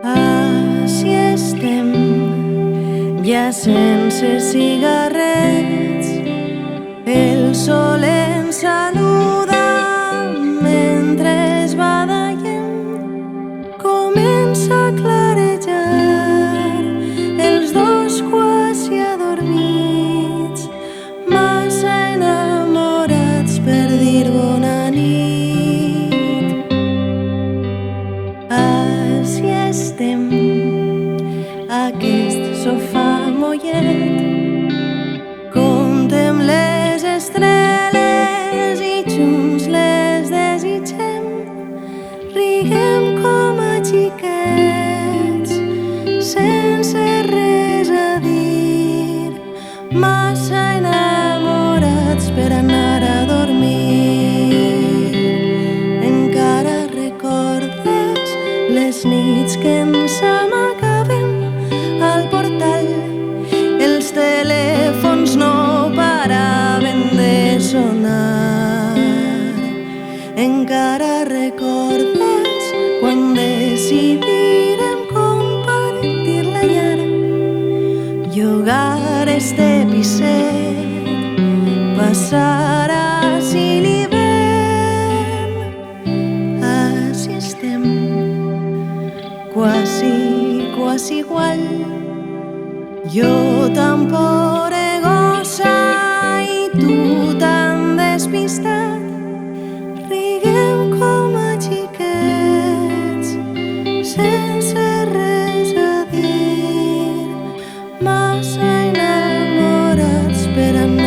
Així estem, ja sense cigarrets. El sol ens saluda mentre es badallem. Comença a clarejar, els dos quasi adormits, massa enamorats per dir bona nit. Així estem, aquest sofà mollet, contem les estrelles i junts les desitgem. Riguem com a xiquets, sense res a dir, massa enamorats per anar a dormir. Encara recordes les nits que ens amagàvem al portal, els telèfons no paraven de sonar. Encara recordes quan decidirem compartir la llar, llogar este piset, passar així l'hivern. Així estem, quasi igual. Jo tan poregosa i tu tan despistat. Riguem com a xiquets, sense res a dir, massa enamorats per anar